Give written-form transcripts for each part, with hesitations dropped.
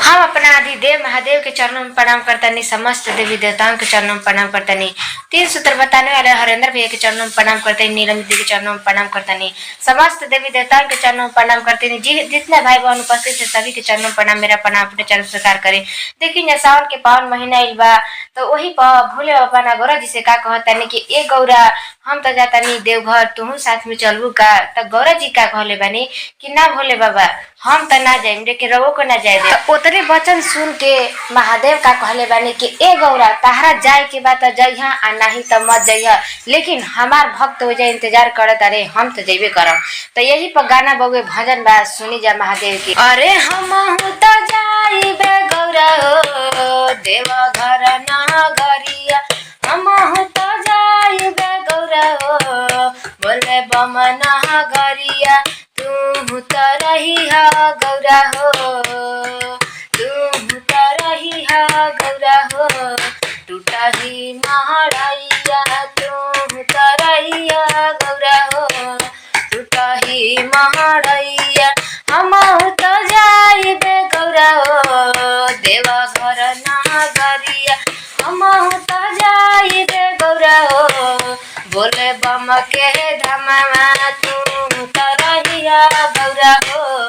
हम अपना आदि देव महादेव के चरणों में प्रणाम करतनी, समस्त देवी देवताओं के चरणों में प्रणाम करतनी, तीन सूत्र बताने वाले हरेंद्र भैया के चरणों में प्रणाम करतनी, नीलम दीदी के चरणों में प्रणाम करतनी, समस्त देवी देवताओं के चरणों में प्रणाम करतनी। जितने भाई बहन उपस्थित है सभी के चरणों में प्रणाम, मेरा प्रणाम अपने चरण स्वीकार करें। देखिए सावन के पावन महीना आइल बा, तो वही भोले बाबा ना गौरा जी से का कहतनी कि ए गौरा हम तो जातानी देवघर, तुहू साथ में चलबू का? तो गौरा जी का कहले बानी कि ना भोले बाबा हम तो ना जाए, लेकिन रवो को ना जाए दे। तो उतरे वचन सुन के महादेव का कहले बानी कि ए गौरा ताहरा जाए के बात जइहा आ नहीं तो मत जइहा, लेकिन हमार भक्त हो जाए इंतजार करत, अरे हम तो जेबे करम। तो यही पर गाना बउए भजन बा, सुनी जा महादेव की। अरे हम तो जाइबे गौरा हो देवा घर ना गरिया, हम तो जाइबे गौरा हो बोले बमना गरिया, तू तो रही हा गौरा हो, तू तो रही हा गौरा हो, टूटा ही महाराइया, तू तो रही हा गौरा हो, टूटा ही महाराइया। हम तो जाइबे गौरा हो देवा घर ना गरिया, हम तो जाइबे गौरा हो बोले बम के धमावा, तू तो रहिया गौरा हो,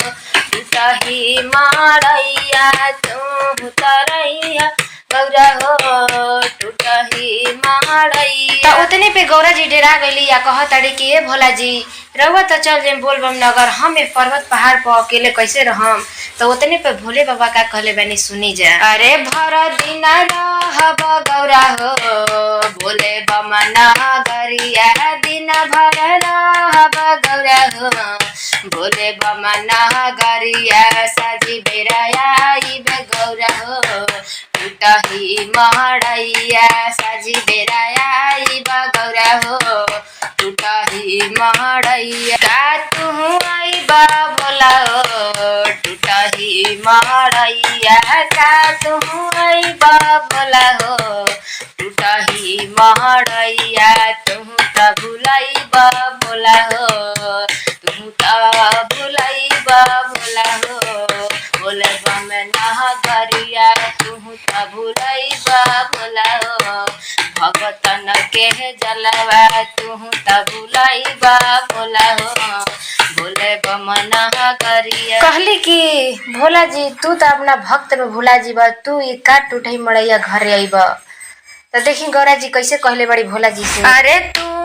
तू तो ही मारैया, तू तो रहिया गौरा हो, टूटा ही मारैया। तो उतने पे गौरा जी डेरा गईली या कहताड़ी कि ए भोला जी रउआ तो चल जाए बोल बम नगर, हम पर्वत पहाड़ पर अकेले कैसे रहम? तो उतने पे भोले बाबा का कहले बानी, सुनी जा। अरे भर दिन रहब गौरा हो बोले बम नगरिया, दिन भर रहब गौरा हो बोले बम नगरिया, साजी बेरा आइबे गौरा हो, टूटा ही महड़ैया, साजी बेरा आइबा गौरा हो, टूटा ही महड़ैया। का तू आइबा भोला हो टूटा ही महड़ैया, का तू आइबा भोला हो टूटा ही महड़ैया, तू तो भुलाइबा भोला हो, तू तो भुलाइबा भोला हो बोले बम नगरिया, तू तो भुलाइबा भोला हो, भगतन के जलवा तू तो भुलाइबा भोला हो बोले बम नगरिया। कहली कि भोला जी तू तो अपना भक्त में भुला जीबा, तू ये काट टूटे मड़ैया घर आइबा। तो देखी गौरा जी कैसे कहले बड़ी भोला जी से। अरे तू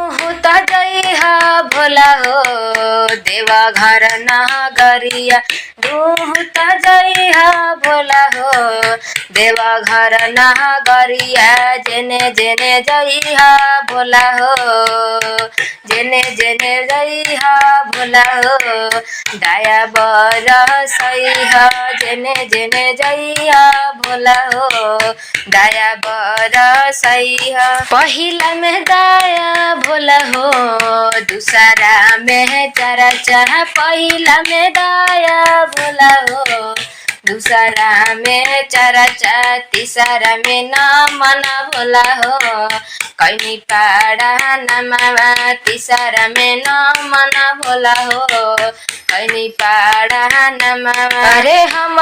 तो जइहा भोला हो देवा घर ना गरिया, तू तो जइहा भोला हो देवा घर ना गरिया, जेने जेने जइहा भोला हो, जेने जेने जइहा भोला हो, दया बरसइहा, जेने जेने जइहा भोला हो, दया बरसइहा। पहिला में दया भोला हो, दूसरा में चरचा, पहिला में दया भोला हो, दूसरा में चरचा, तीसरा में नामन भोला हो, कैनी पाड़ा नमवा, तीसरा में नामन भोला हो, कैनी पाड़ा नमवा। अरे हम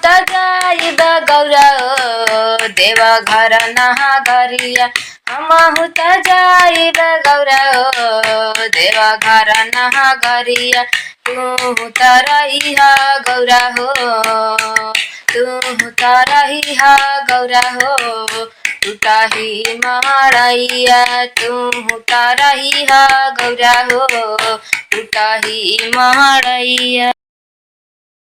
तो जाइबा गौरा हो देवा घर ना गरिया, हम तो जाइबा गौरा हो देवा घर ना गरिया, तू तो रहिहा गौरा हो, तू तो रहिहा गौरा हो, टूटा ही महड़ैया, तू तो रहिहा गौरा हो, टूटा ही महड़ैया।